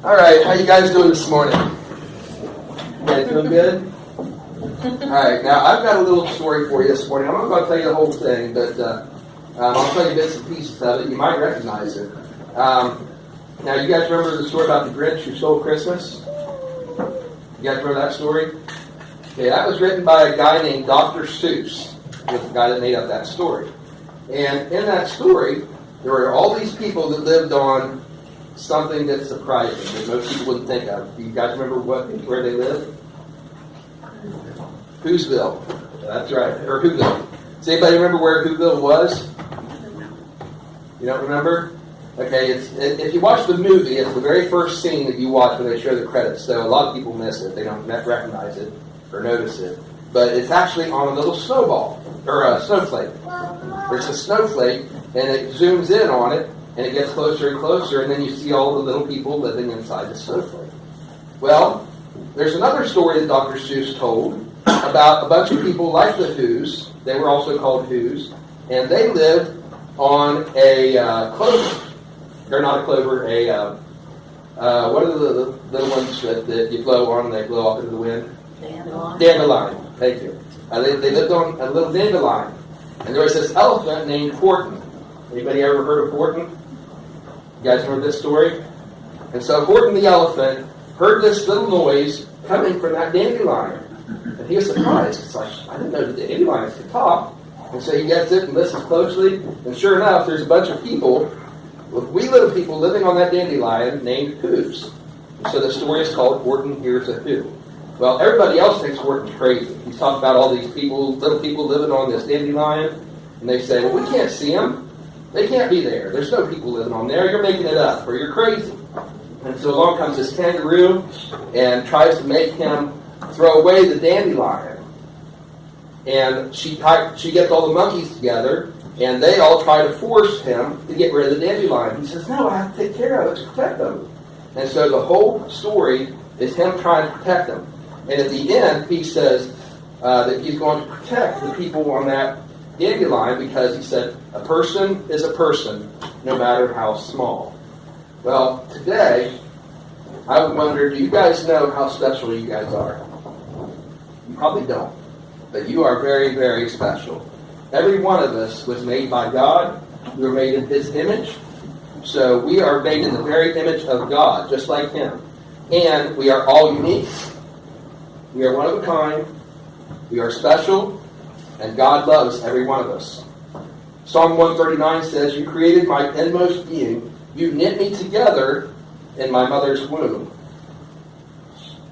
All right, how you guys doing this morning? You guys doing good? All right, now I've got a little story for you this morning. I'm not going to tell you the whole thing, but I'll tell you bits and pieces of it. You might recognize it. Now, you guys remember the story about the Grinch who stole Christmas? You guys remember that story? Okay, that was written by a guy named Dr. Seuss, was the guy that made up that story. And in that story, there were all these people that lived on something that's surprising that most people wouldn't think of. Do you guys remember where they lived? Whoville. That's right. Or Whoville. Does anybody remember where Whoville was? You don't remember? Okay, if you watch the movie, it's the very first scene that you watch when they show the credits. So a lot of people miss it. They don't recognize it or notice it. But it's actually on a little snowball, or a snowflake. There's a snowflake, and it zooms in on it, and it gets closer and closer, and then you see all the little people living inside the snowflake. Well, there's another story that Dr. Seuss told about a bunch of people like the Whos. They were also called Whos, and they lived on a clover. They're not a clover, what are the little ones that you blow on and they blow off into the wind? Dandelion. Thank you. They lived on a little dandelion. And there was this elephant named Horton. Anybody ever heard of Horton? You guys remember this story? And so Horton the elephant heard this little noise coming from that dandelion. And he was surprised. It's like, I didn't know that the dandelions could talk. And so he gets it and listens closely. And sure enough, there's a bunch of people, wee little people living on that dandelion named Whos. So the story is called Horton Hears a Who. Well, everybody else thinks Horton's crazy. He's talking about all these people, little people living on this dandelion. And they say, well, we can't see them. They can't be there. There's no people living on there. You're making it up, or you're crazy. And so along comes this kangaroo and tries to make him throw away the dandelion. And she gets all the monkeys together, and they all try to force him to get rid of the dandelion. He says, no, I have to take care of it to protect them. And so the whole story is him trying to protect them. And at the end, he says that he's going to protect the people on that dandelion because he said, a person is a person, no matter how small. Well, today, I would wonder, do you guys know how special you guys are? You probably don't. But you are very, very special. Every one of us was made by God. We were made in His image. So we are made in the very image of God, just like Him. And we are all unique. We are one of a kind. We are special. And God loves every one of us. Psalm 139 says, you created my inmost being. You knit me together in my mother's womb.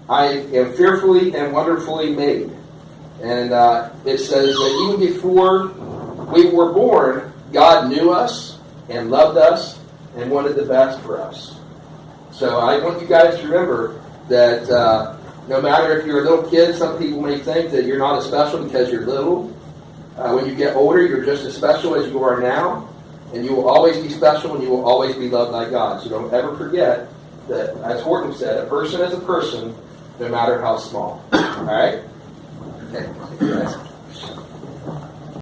I am fearfully and wonderfully made. And it says that even before we were born, God knew us and loved us and wanted the best for us. So I want you guys to remember that no matter if you're a little kid, some people may think that you're not as special because you're little. When you get older, you're just as special as you are now. And you will always be special and you will always be loved by God. So don't ever forget that, as Horton said, a person is a person, no matter how small. All right? Okay.